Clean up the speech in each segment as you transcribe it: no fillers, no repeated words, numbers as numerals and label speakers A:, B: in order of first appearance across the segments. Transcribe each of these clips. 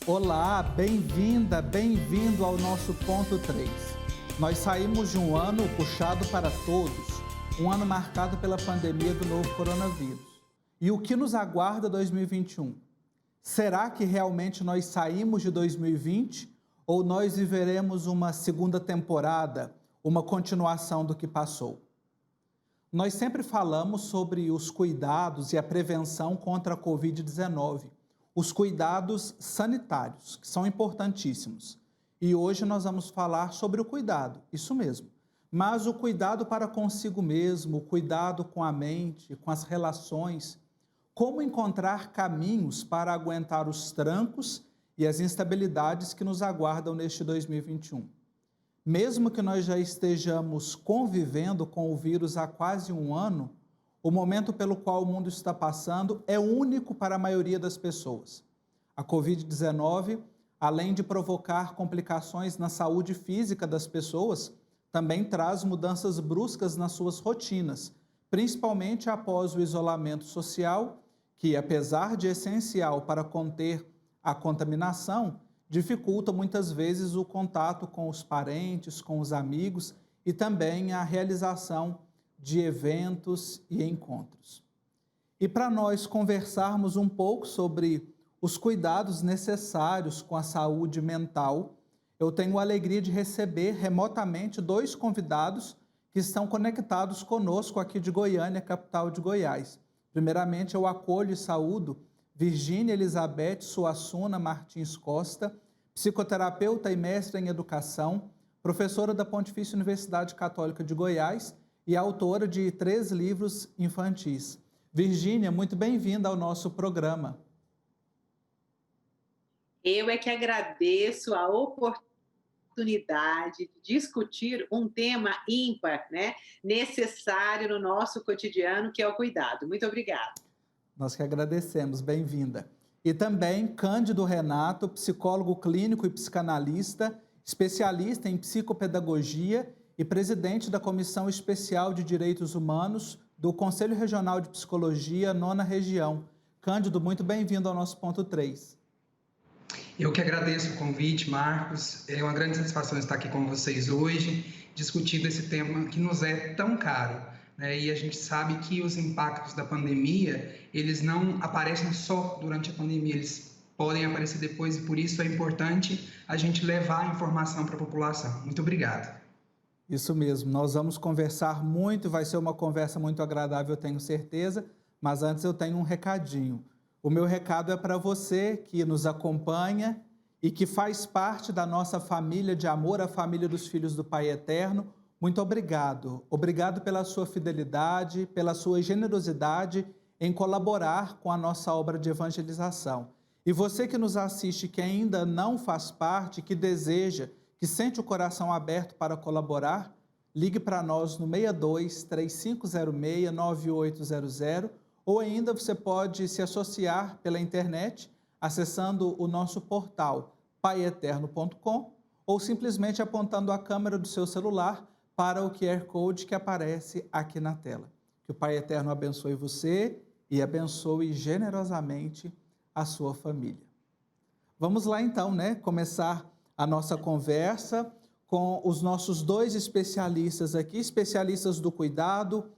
A: Olá, bem-vinda, bem-vindo ao nosso ponto 3. Nós saímos de um ano puxado para todos, um ano marcado pela pandemia do novo coronavírus. E o que nos aguarda 2021? Será que realmente nós saímos de 2020 ou nós viveremos uma segunda temporada, uma continuação do que passou? Nós sempre falamos sobre os cuidados e a prevenção contra a Covid-19, os cuidados sanitários, que são importantíssimos. E hoje nós vamos falar sobre o cuidado, isso mesmo. Mas o cuidado para consigo mesmo, o cuidado com a mente, com as relações, como encontrar caminhos para aguentar os trancos e as instabilidades que nos aguardam neste 2021. Mesmo que nós já estejamos convivendo com o vírus há quase um ano, o momento pelo qual o mundo está passando é único para a maioria das pessoas. A Covid-19, além de provocar complicações na saúde física das pessoas, também traz mudanças bruscas nas suas rotinas, principalmente após o isolamento social, que, apesar de essencial para conter a contaminação, dificulta muitas vezes o contato com os parentes, com os amigos e também a realização de eventos e encontros. E para nós conversarmos um pouco sobre os cuidados necessários com a saúde mental, eu tenho a alegria de receber remotamente dois convidados que estão conectados conosco aqui de Goiânia, capital de Goiás. Primeiramente, eu acolho e saúdo Virgínia Elizabeth Suassuna Martins Costa, psicoterapeuta e mestre em educação, professora da Pontifícia Universidade Católica de Goiás e autora de 3 livros infantis. Virgínia, muito bem-vinda ao nosso programa.
B: Eu é que agradeço a oportunidade de discutir um tema ímpar, né, necessário no nosso cotidiano, que é o cuidado. Muito obrigada.
A: Nós que agradecemos, bem-vinda. E também Cândido Renato, psicólogo clínico e psicanalista, especialista em psicopedagogia e presidente da Comissão Especial de Direitos Humanos do Conselho Regional de Psicologia, 9ª Região. Cândido, muito bem-vindo ao nosso ponto 3.
C: Eu que agradeço o convite, Marcos. É uma grande satisfação estar aqui com vocês hoje, discutindo esse tema que nos é tão caro, né? E a gente sabe que os impactos da pandemia, eles não aparecem só durante a pandemia, eles podem aparecer depois e por isso é importante a gente levar a informação para a população. Muito obrigado.
A: Isso mesmo, nós vamos conversar muito, vai ser uma conversa muito agradável, eu tenho certeza, mas antes eu tenho um recadinho. O meu recado é para você que nos acompanha e que faz parte da nossa família de amor, a família dos filhos do Pai Eterno. Muito obrigado. Obrigado pela sua fidelidade, pela sua generosidade em colaborar com a nossa obra de evangelização. E você que nos assiste, que ainda não faz parte, que deseja, que sente o coração aberto para colaborar, ligue para nós no 62 3506 9800 ou ainda você pode se associar pela internet acessando o nosso portal paieterno.com ou simplesmente apontando a câmera do seu celular para o QR Code que aparece aqui na tela. Que o Pai Eterno abençoe você e abençoe generosamente a sua família. Vamos lá então, né? Começar a nossa conversa com os nossos 2 especialistas aqui, especialistas do cuidado,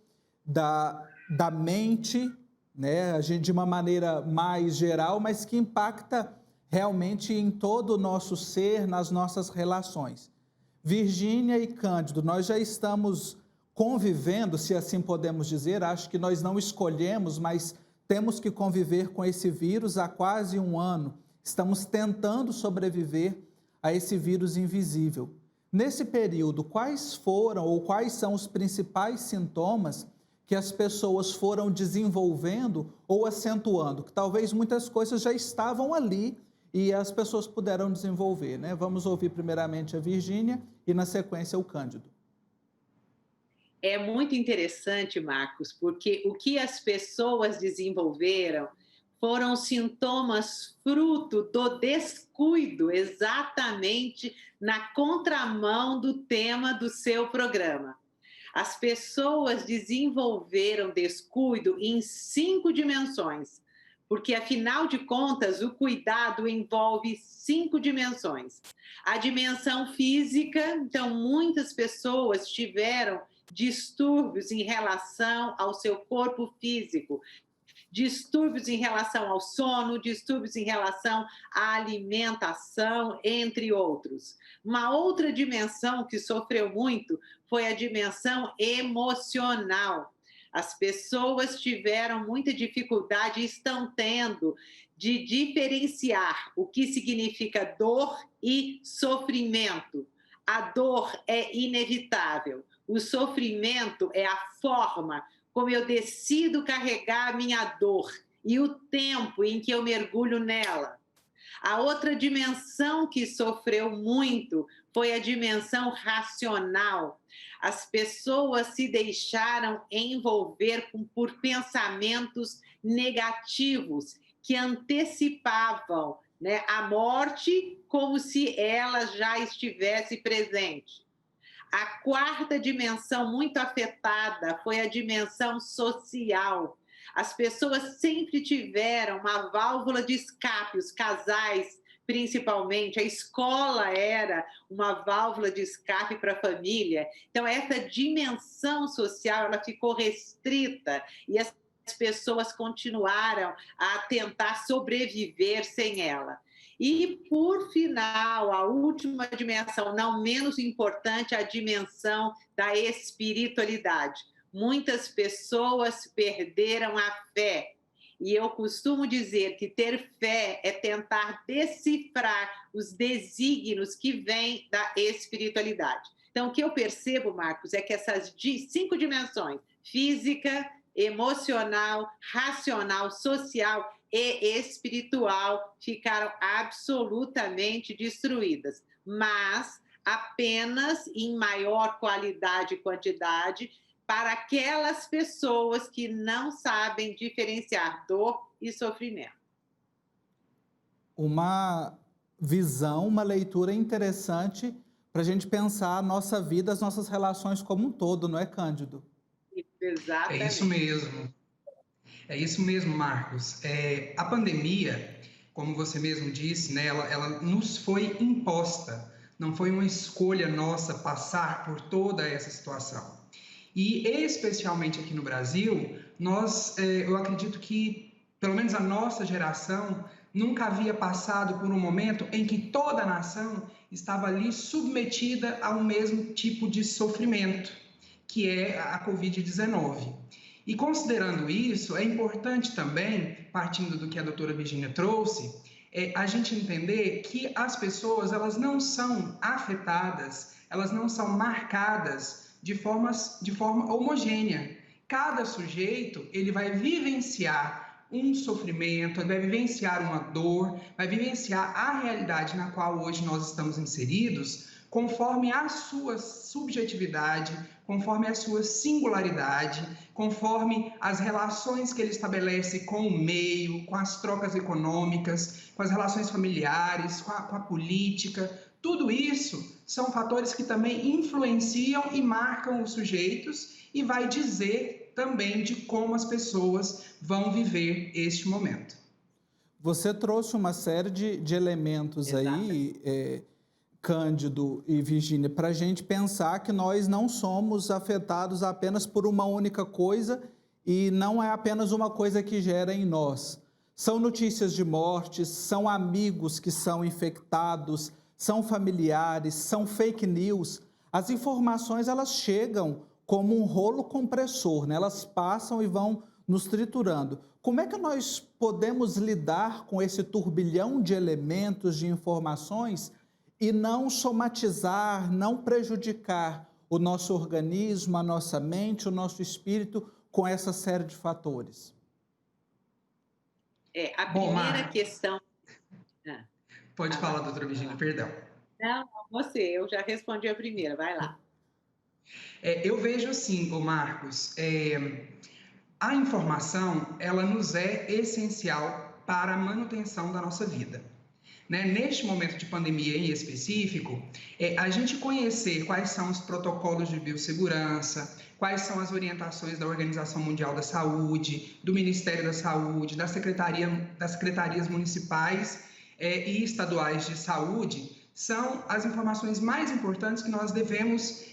A: da mente, né? A gente de uma maneira mais geral, mas que impacta realmente em todo o nosso ser, nas nossas relações. Virgínia e Cândido, nós já estamos convivendo, se assim podemos dizer, acho que nós não escolhemos, mas temos que conviver com esse vírus há quase um ano. Estamos tentando sobreviver a esse vírus invisível. Nesse período, quais foram ou quais são os principais sintomas que as pessoas foram desenvolvendo ou acentuando? Que talvez muitas coisas já estavam ali e as pessoas puderam desenvolver, né? Vamos ouvir primeiramente a Virgínia e na sequência o Cândido.
B: É muito interessante, Marcos, porque o que as pessoas desenvolveram foram sintomas fruto do descuido, exatamente na contramão do tema do seu programa. As pessoas desenvolveram descuido em 5 dimensões: porque, afinal de contas, o cuidado envolve 5 dimensões. A dimensão física, então, muitas pessoas tiveram distúrbios em relação ao seu corpo físico, distúrbios em relação ao sono, distúrbios em relação à alimentação, entre outros. Uma outra dimensão que sofreu muito foi a dimensão emocional. As pessoas tiveram muita dificuldade, estão tendo, de diferenciar o que significa dor e sofrimento. A dor é inevitável, o sofrimento é a forma como eu decido carregar a minha dor e o tempo em que eu mergulho nela. A outra dimensão que sofreu muito foi a dimensão racional. As pessoas se deixaram envolver por pensamentos negativos que antecipavam, né, a morte como se ela já estivesse presente. A quarta dimensão muito afetada foi a dimensão social. As pessoas sempre tiveram uma válvula de escape, os casais, principalmente, a escola era uma válvula de escape para a família. Então, essa dimensão social, ela ficou restrita e as pessoas continuaram a tentar sobreviver sem ela. E, por final, a última dimensão, não menos importante, a dimensão da espiritualidade. Muitas pessoas perderam a fé. E eu costumo dizer que ter fé é tentar decifrar os desígnios que vêm da espiritualidade. Então, o que eu percebo, Marcos, é que essas 5 dimensões, física, emocional, racional, social e espiritual, ficaram absolutamente destruídas, mas apenas em maior qualidade e quantidade para aquelas pessoas que não sabem diferenciar dor e sofrimento.
A: Uma visão, uma leitura interessante para a gente pensar a nossa vida, as nossas relações como um todo, não é, Cândido?
B: Exatamente.
C: É isso mesmo. É isso mesmo, Marcos. A pandemia, como você mesmo disse, né, ela nos foi imposta. Não foi uma escolha nossa passar por toda essa situação. E, especialmente aqui no Brasil, eu acredito que, pelo menos a nossa geração, nunca havia passado por um momento em que toda a nação estava ali submetida ao mesmo tipo de sofrimento, que é a Covid-19. E considerando isso, é importante também, partindo do que a doutora Virgínia trouxe, a gente entender que as pessoas, elas não são afetadas, elas não são marcadas de forma homogênea. Cada sujeito, ele vai vivenciar um sofrimento, ele vai vivenciar uma dor, vai vivenciar a realidade na qual hoje nós estamos inseridos, conforme a sua subjetividade, conforme a sua singularidade, conforme as relações que ele estabelece com o meio, com as trocas econômicas, com as relações familiares, com a política. Tudo isso são fatores que também influenciam e marcam os sujeitos e vai dizer também de como as pessoas vão viver este momento.
A: Você trouxe uma série de elementos aí, Cândido e Virgínia, para a gente pensar que nós não somos afetados apenas por uma única coisa e não é apenas uma coisa que gera em nós. São notícias de mortes, são amigos que são infectados, são familiares, são fake news. As informações, elas chegam como um rolo compressor, né? Elas passam e vão nos triturando. Como é que nós podemos lidar com esse turbilhão de elementos, de informações, e não somatizar, não prejudicar o nosso organismo, a nossa mente, o nosso espírito com essa série de fatores?
B: A primeira questão...
C: Pode falar, doutora Virgínia, perdão.
B: Não, você, eu já respondi a primeira, vai lá.
C: Eu vejo assim, Marcos, a informação, ela nos é essencial para a manutenção da nossa vida. né, neste momento de pandemia em específico, a gente conhecer quais são os protocolos de biossegurança, quais são as orientações da Organização Mundial da Saúde, do Ministério da Saúde, das secretarias municipais e estaduais de saúde, são as informações mais importantes que nós devemos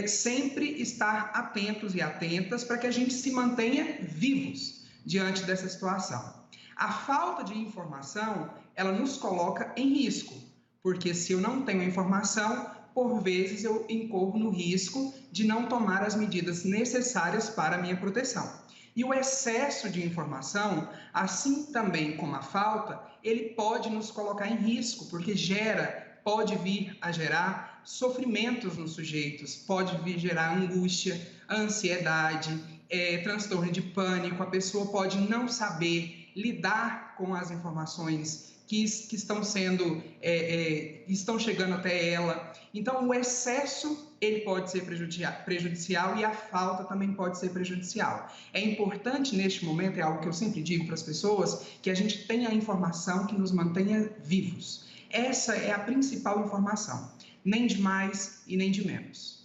C: sempre estar atentos e atentas para que a gente se mantenha vivos diante dessa situação. A falta de informação, ela nos coloca em risco, porque se eu não tenho informação, por vezes eu incorro no risco de não tomar as medidas necessárias para a minha proteção. E o excesso de informação, assim também como a falta, ele pode nos colocar em risco, porque pode vir a gerar sofrimentos nos sujeitos, pode vir a gerar angústia, ansiedade, transtorno de pânico, a pessoa pode não saber lidar com as informações que estão chegando até ela. Então, o excesso, ele pode ser prejudicial e a falta também pode ser prejudicial. É importante, neste momento, é algo que eu sempre digo para as pessoas, que a gente tenha a informação que nos mantenha vivos. Essa é a principal informação, nem de mais e nem de menos.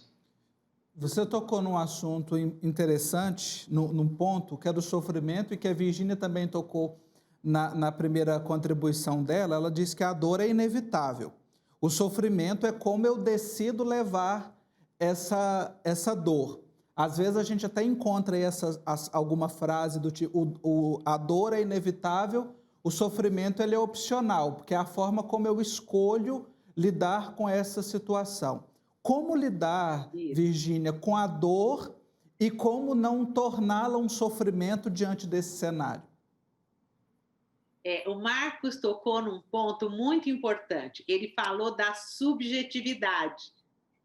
A: Você tocou num assunto interessante, num ponto que é do sofrimento e que a Virgínia também tocou na primeira contribuição dela. Ela disse que a dor é inevitável. O sofrimento é como eu decido levar essa dor. Às vezes a gente até encontra aí alguma frase do tipo, a dor é inevitável, o sofrimento ele é opcional, porque é a forma como eu escolho lidar com essa situação. Como lidar, Virgínia, com a dor e como não torná-la um sofrimento diante desse cenário?
B: O Marcos tocou num ponto muito importante. Ele falou da subjetividade.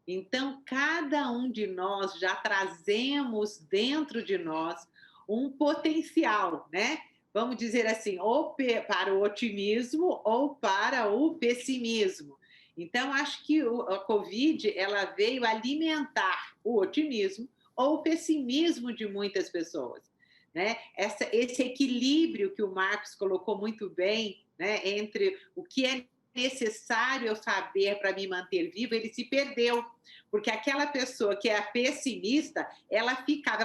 B: Então, cada um de nós já trazemos dentro de nós um potencial, né? Vamos dizer assim, ou para o otimismo ou para o pessimismo. Então, acho que a Covid ela veio alimentar o otimismo ou o pessimismo de muitas pessoas, né? Esse equilíbrio que o Marcos colocou muito bem, né, entre o que é necessário eu saber para me manter vivo, ele se perdeu. Porque aquela pessoa que é pessimista, ela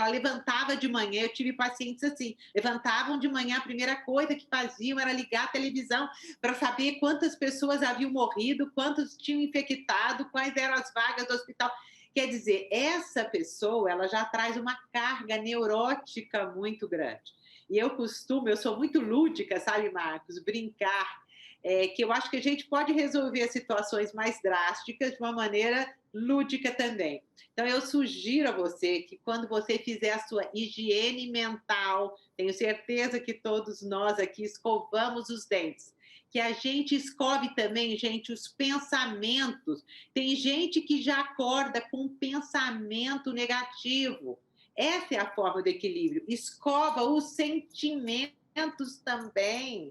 B: levantava de manhã, eu tive pacientes assim, levantavam de manhã, a primeira coisa que faziam era ligar a televisão para saber quantas pessoas haviam morrido, quantos tinham infectado, quais eram as vagas do hospital. Quer dizer, essa pessoa, ela já traz uma carga neurótica muito grande. E eu sou muito lúdica, sabe, Marcos, brincar, que eu acho que a gente pode resolver as situações mais drásticas de uma maneira lúdica também. Então, eu sugiro a você que quando você fizer a sua higiene mental, tenho certeza que todos nós aqui escovamos os dentes, que a gente escove também, gente, os pensamentos. Tem gente que já acorda com um pensamento negativo. Essa é a forma do equilíbrio. Escova os sentimentos também.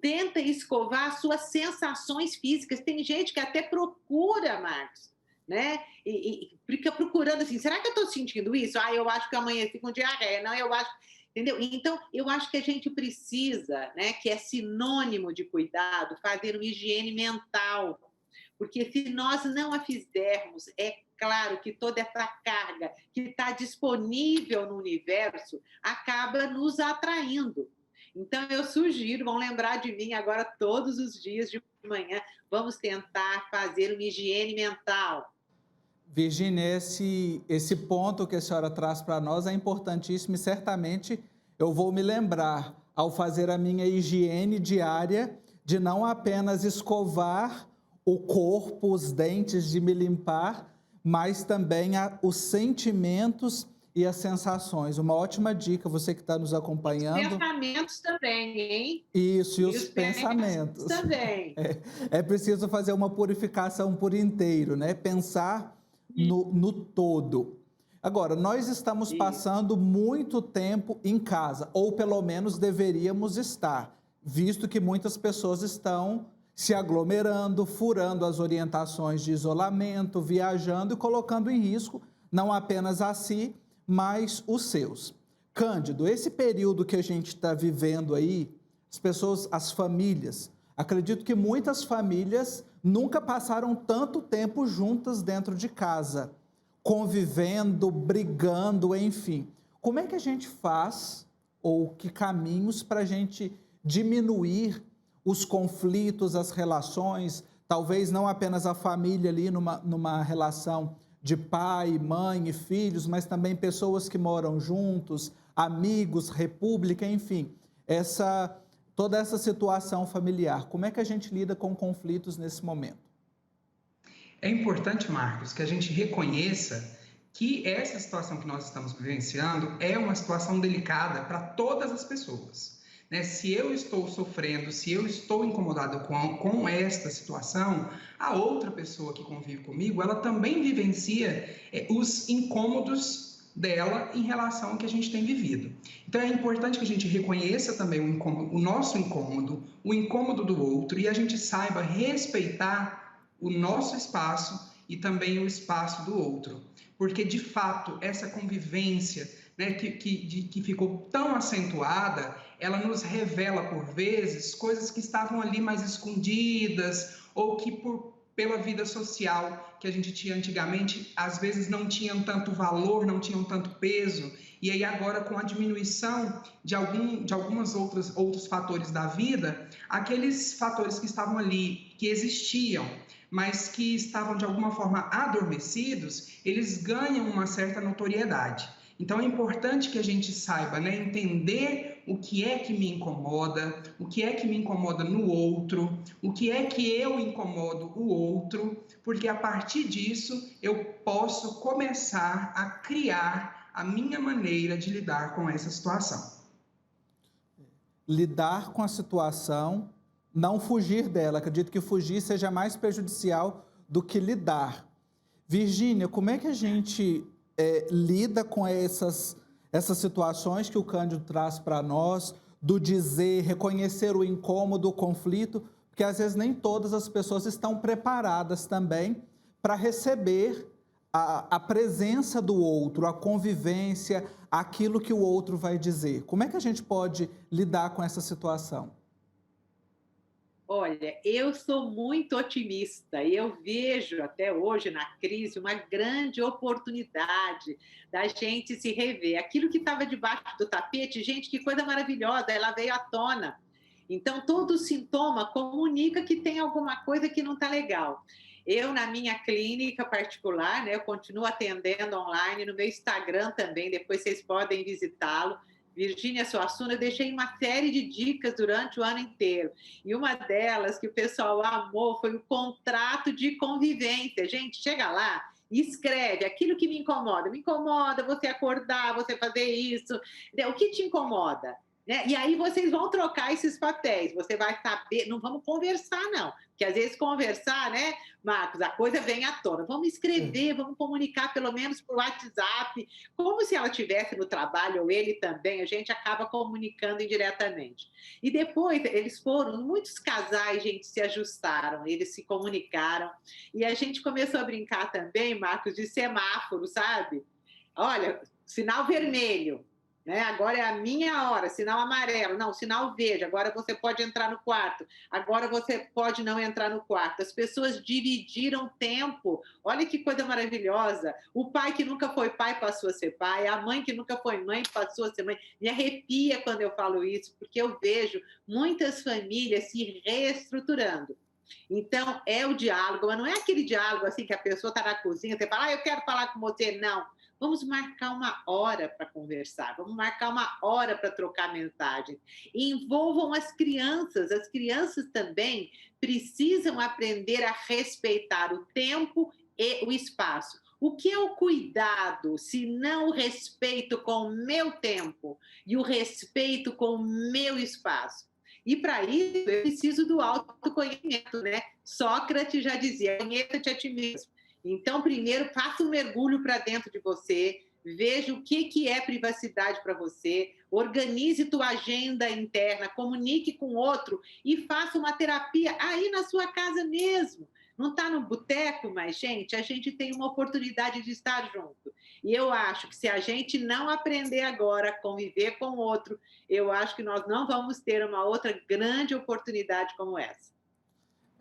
B: Tenta escovar as suas sensações físicas. Tem gente que até procura, Marcos, né? E fica procurando assim, será que eu estou sentindo isso? Eu acho que amanhã fica com diarreia. Não, eu acho... Entendeu? Então, eu acho que a gente precisa, né, que é sinônimo de cuidado, fazer uma higiene mental. Porque se nós não a fizermos, é claro que toda essa carga que está disponível no universo acaba nos atraindo. Então, eu sugiro, vão lembrar de mim agora todos os dias de manhã, vamos tentar fazer uma higiene mental.
A: Virgínia, esse ponto que a senhora traz para nós é importantíssimo e certamente eu vou me lembrar, ao fazer a minha higiene diária, de não apenas escovar o corpo, os dentes, de me limpar, mas também os sentimentos e as sensações. Uma ótima dica, você que está nos acompanhando.
B: Os pensamentos também, hein?
A: Isso, e os pensamentos.
B: Também.
A: É preciso fazer uma purificação por inteiro, né? Pensar no todo. Agora, nós estamos passando muito tempo em casa, ou pelo menos deveríamos estar, visto que muitas pessoas estão se aglomerando, furando as orientações de isolamento, viajando e colocando em risco não apenas a si, mas os seus. Cândido, esse período que a gente está vivendo aí, as pessoas, as famílias, Acredito que muitas famílias nunca passaram tanto tempo juntas dentro de casa, convivendo, brigando, enfim. Como é que a gente faz, ou que caminhos para a gente diminuir os conflitos, as relações, talvez não apenas a família ali numa relação de pai, mãe e filhos, mas também pessoas que moram juntos, amigos, república, enfim, toda essa situação familiar. Como é que a gente lida com conflitos nesse momento?
C: É importante, Marcos, que a gente reconheça que essa situação que nós estamos vivenciando é uma situação delicada para todas as pessoas, né? Se eu estou sofrendo, se eu estou incomodado com esta situação, a outra pessoa que convive comigo, ela também vivencia os incômodos dela em relação ao que a gente tem vivido. Então é importante que a gente reconheça também o nosso incômodo, o incômodo do outro, e a gente saiba respeitar o nosso espaço e também o espaço do outro. Porque, de fato, essa convivência, né, que ficou tão acentuada, ela nos revela, por vezes, coisas que estavam ali mais escondidas ou que, pela vida social que a gente tinha antigamente, às vezes não tinham tanto valor, não tinham tanto peso. E aí agora, com a diminuição de alguns outros fatores da vida, aqueles fatores que estavam ali, que existiam, mas que estavam de alguma forma adormecidos, eles ganham uma certa notoriedade. Então é importante que a gente saiba, né, entender o que é que me incomoda, o que é que me incomoda no outro, o que é que eu incomodo o outro, porque a partir disso eu posso começar a criar a minha maneira de lidar com essa situação.
A: Lidar com a situação, não fugir dela. Acredito que fugir seja mais prejudicial do que lidar. Virgínia, como é que a gente lida com essas situações que o Cândido traz para nós, do dizer, reconhecer o incômodo, o conflito, porque às vezes nem todas as pessoas estão preparadas também para receber a presença do outro, a convivência, aquilo que o outro vai dizer. Como é que a gente pode lidar com essa situação?
B: Olha, eu sou muito otimista e eu vejo até hoje na crise uma grande oportunidade da gente se rever. Aquilo que estava debaixo do tapete, gente, que coisa maravilhosa, ela veio à tona. Então, todo sintoma comunica que tem alguma coisa que não está legal. Eu, na minha clínica particular, né, eu continuo atendendo online, no meu Instagram também, depois vocês podem visitá-lo. Virgínia Suassuna, eu deixei uma série de dicas durante o ano inteiro. E uma delas que o pessoal amou foi o contrato de convivência. Gente, chega lá e escreve aquilo que me incomoda. Me incomoda você acordar, você fazer isso. O que te incomoda? Né? E aí vocês vão trocar esses papéis. Você vai saber, não vamos conversar, não. Porque às vezes conversar, né, Marcos, a coisa vem à tona. Vamos escrever, vamos comunicar pelo menos por WhatsApp, como se ela estivesse no trabalho, ou ele também, a gente acaba comunicando indiretamente. E depois muitos casais, gente, se ajustaram, eles se comunicaram, e a gente começou a brincar também, Marcos, de semáforo, sabe? Olha, sinal vermelho, né? Agora é a minha hora, sinal amarelo, não, sinal verde, agora você pode entrar no quarto, agora você pode não entrar no quarto. As pessoas dividiram tempo, olha que coisa maravilhosa. O pai que nunca foi pai passou a ser pai, a mãe que nunca foi mãe passou a ser mãe. Me arrepia quando eu falo isso, porque eu vejo muitas famílias se reestruturando. Então, é o diálogo, mas não é aquele diálogo assim que a pessoa está na cozinha, você fala, eu quero falar com você, não. Vamos marcar uma hora para conversar, vamos marcar uma hora para trocar mensagens. E envolvam as crianças também precisam aprender a respeitar o tempo e o espaço. O que é o cuidado, se não o respeito com o meu tempo e o respeito com o meu espaço? E para isso eu preciso do autoconhecimento, né? Sócrates já dizia, conheça-te a ti mesmo. Então, primeiro, faça um mergulho para dentro de você, veja o que é privacidade para você, organize tua agenda interna, comunique com o outro e faça uma terapia aí na sua casa mesmo. Não está no boteco, mas, gente, a gente tem uma oportunidade de estar junto. E eu acho que se a gente não aprender agora a conviver com o outro, eu acho que nós não vamos ter uma outra grande oportunidade como essa.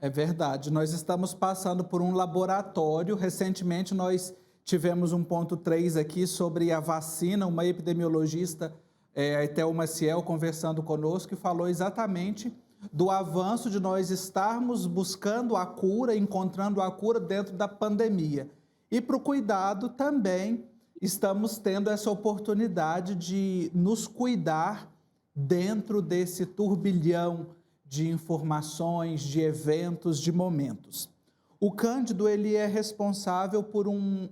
A: É verdade. Nós estamos passando por um laboratório. Recentemente, nós tivemos um ponto 3 aqui sobre a vacina. Uma epidemiologista, a Etel Maciel, conversando conosco, e falou exatamente do avanço de nós estarmos buscando a cura, encontrando a cura dentro da pandemia. E para o cuidado também estamos tendo essa oportunidade de nos cuidar dentro desse turbilhão de informações, de eventos, de momentos. O Cândido, ele é responsável por um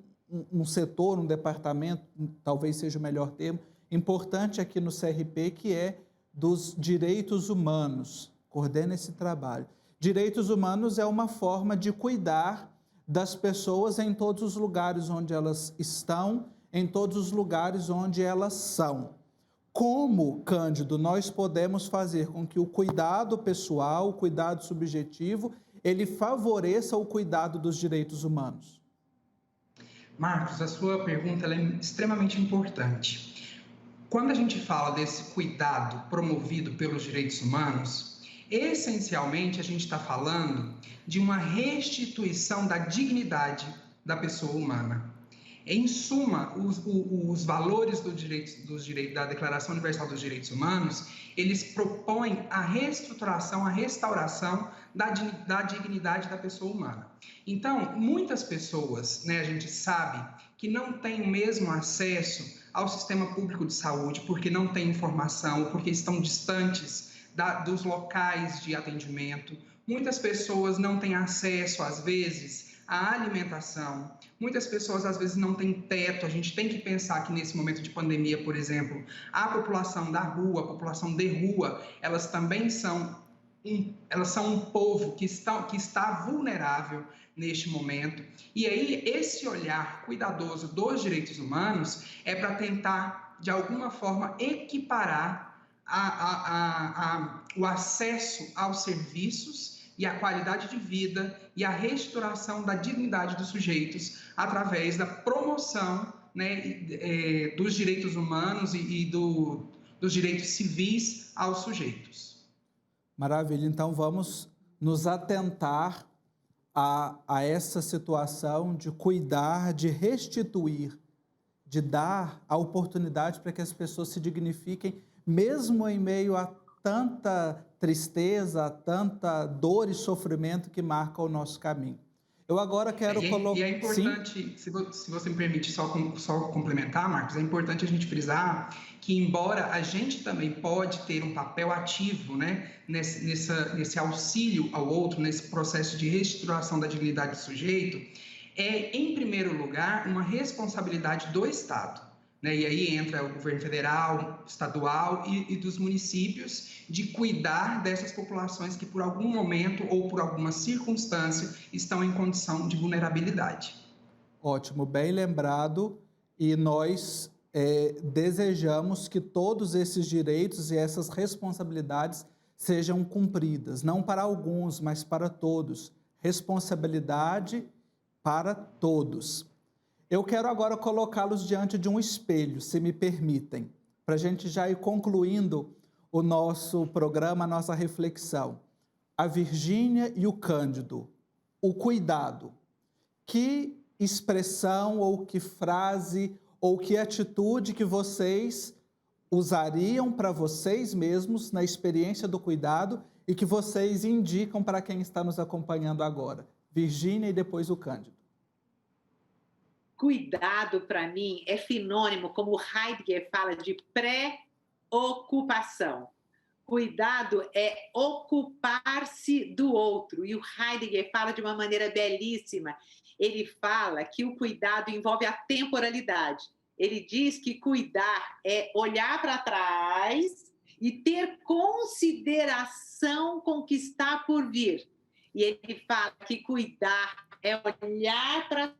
A: setor, um departamento, talvez seja o melhor termo, importante aqui no CRP, que é dos direitos humanos. Coordena esse trabalho. Direitos humanos é uma forma de cuidar das pessoas em todos os lugares onde elas estão, em todos os lugares onde elas são. Como, Cândido, nós podemos fazer com que o cuidado pessoal, o cuidado subjetivo, ele favoreça o cuidado dos direitos humanos?
C: Marcos, a sua pergunta ela é extremamente importante. Quando a gente fala desse cuidado promovido pelos direitos humanos, essencialmente a gente está falando de uma restituição da dignidade da pessoa humana. Em suma, os valores da Declaração Universal dos Direitos Humanos, eles propõem a reestruturação, a restauração da dignidade da pessoa humana. Então, muitas pessoas, né, a gente sabe, que não têm o mesmo acesso ao sistema público de saúde, porque não têm informação, porque estão distantes dos locais de atendimento. Muitas pessoas não têm acesso, às vezes, à alimentação. Muitas pessoas, às vezes, não têm teto. A gente tem que pensar que, nesse momento de pandemia, por exemplo, a população da rua, a população de rua, elas também são um povo que está vulnerável neste momento. E aí, esse olhar cuidadoso dos direitos humanos é para tentar, de alguma forma, equiparar o acesso aos serviços e a qualidade de vida e a restauração da dignidade dos sujeitos através da promoção, né, dos direitos humanos e dos direitos civis aos sujeitos.
A: Maravilha. Então, vamos nos atentar a essa situação de cuidar, de restituir, de dar a oportunidade para que as pessoas se dignifiquem, mesmo em meio a tanta tristeza, tanta dor e sofrimento que marca o nosso caminho. Eu agora quero colocar...
C: E é importante, se você me permite só complementar, Marcos, é importante a gente frisar que, embora a gente também pode ter um papel ativo, né, nesse auxílio ao outro, nesse processo de reestruturação da dignidade do sujeito, é, em primeiro lugar, uma responsabilidade do Estado. Né? E aí entra o governo federal, estadual e dos municípios de cuidar dessas populações que por algum momento ou por alguma circunstância estão em condição de vulnerabilidade.
A: Ótimo, bem lembrado, e nós desejamos que todos esses direitos e essas responsabilidades sejam cumpridas, não para alguns, mas para todos. Responsabilidade para todos. Eu quero agora colocá-los diante de um espelho, se me permitem, para a gente já ir concluindo o nosso programa, a nossa reflexão. A Virgínia e o Cândido, o cuidado. Que expressão ou que frase ou que atitude que vocês usariam para vocês mesmos na experiência do cuidado e que vocês indicam para quem está nos acompanhando agora? Virgínia e depois o Cândido.
B: Cuidado, para mim, é sinônimo, como Heidegger fala, de pré-ocupação. Cuidado é ocupar-se do outro. E o Heidegger fala de uma maneira belíssima. Ele fala que o cuidado envolve a temporalidade. Ele diz que cuidar é olhar para trás e ter consideração com o que está por vir. E ele fala que cuidar é olhar para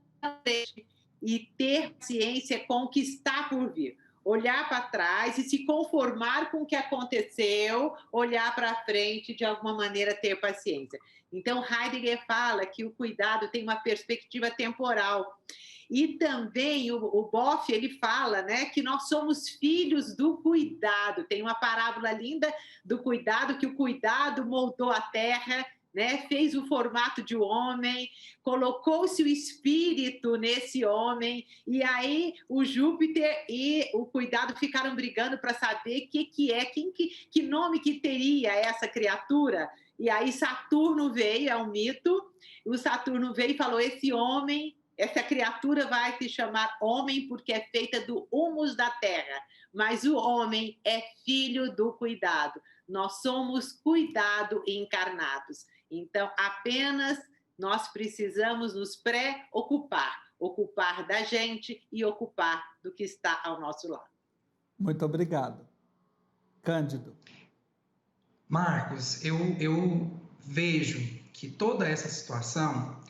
B: frente e ter ciência com o que está por vir. olhar para trás e se conformar com o que aconteceu, olhar para frente, de alguma maneira ter paciência. Então, Heidegger fala que o cuidado tem uma perspectiva temporal. E também o Boff, ele fala, né, que nós somos filhos do cuidado. Tem uma parábola linda do cuidado, que o cuidado moldou a terra, né, fez o formato de um homem, colocou-se o espírito nesse homem, e aí o Júpiter e o cuidado ficaram brigando para saber que nome que teria essa criatura. E aí Saturno veio, é um mito, o Saturno veio e falou: esse homem, essa criatura vai se chamar homem porque é feita do humus da terra, mas o homem é filho do cuidado. Nós somos cuidado encarnados. Então, apenas nós precisamos nos preocupar, ocupar da gente e ocupar do que está ao nosso lado.
A: Muito obrigado. Cândido.
C: Marcos, eu vejo que toda essa situação,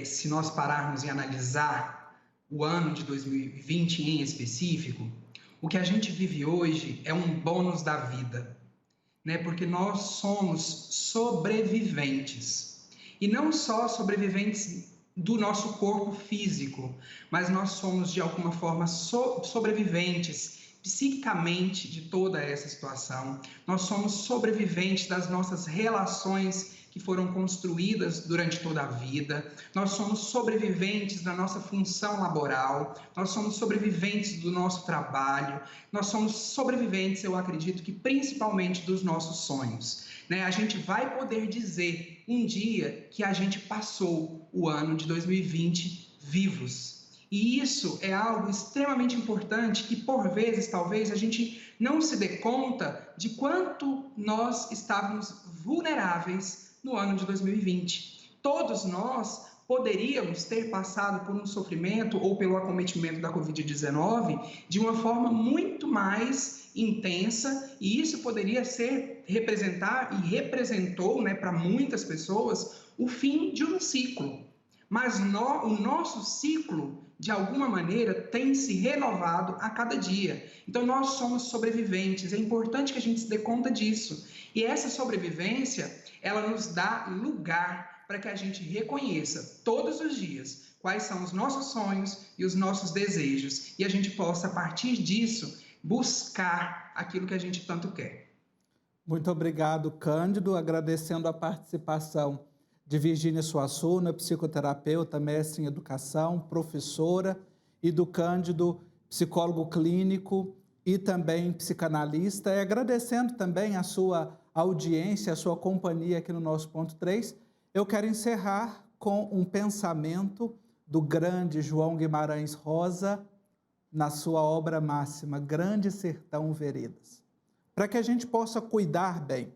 C: se nós pararmos e analisar o ano de 2020 em específico, o que a gente vive hoje é um bônus da vida, né? Porque nós somos sobreviventes. E não só sobreviventes do nosso corpo físico, mas nós somos, de alguma forma, sobreviventes psiquicamente de toda essa situação. Nós somos sobreviventes das nossas relações que foram construídas durante toda a vida. Nós somos sobreviventes da nossa função laboral. Nós somos sobreviventes do nosso trabalho. Nós somos sobreviventes, eu acredito que principalmente dos nossos sonhos, né? A gente vai poder dizer um dia que a gente passou o ano de 2020 vivos. E isso é algo extremamente importante que, por vezes, talvez a gente não se dê conta de quanto nós estávamos vulneráveis no ano de 2020. Todos nós poderíamos ter passado por um sofrimento ou pelo acometimento da Covid-19 de uma forma muito mais intensa, e isso poderia representar e representou, né, para muitas pessoas, o fim de um ciclo. Mas o nosso ciclo, de alguma maneira, tem se renovado a cada dia. Então, nós somos sobreviventes. É importante que a gente se dê conta disso. E essa sobrevivência, ela nos dá lugar para que a gente reconheça todos os dias quais são os nossos sonhos e os nossos desejos. E a gente possa, a partir disso, buscar aquilo que a gente tanto quer.
A: Muito obrigado, Cândido. Agradecendo a participação de Virgínia Suassuna, psicoterapeuta, mestre em educação, professora, e do Cândido, psicólogo clínico e também psicanalista, e agradecendo também a sua audiência, a sua companhia aqui no nosso Ponto 3, eu quero encerrar com um pensamento do grande João Guimarães Rosa, na sua obra máxima, Grande Sertão Veredas. Para que a gente possa cuidar bem,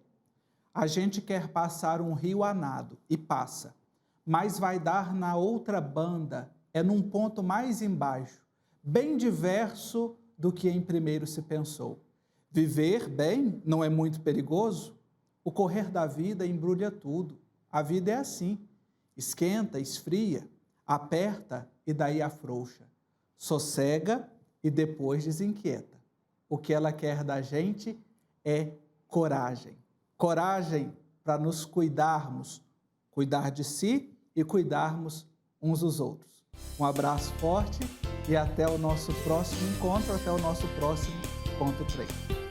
A: a gente quer passar um rio a nado, e passa, mas vai dar na outra banda, é num ponto mais embaixo, bem diverso do que em primeiro se pensou. Viver bem não é muito perigoso? O correr da vida embrulha tudo. A vida é assim, esquenta, esfria, aperta e daí afrouxa, sossega e depois desinquieta. O que ela quer da gente é coragem. Coragem para nos cuidarmos, cuidar de si e cuidarmos uns dos outros. Um abraço forte e até o nosso próximo encontro, até o nosso próximo Ponto 3.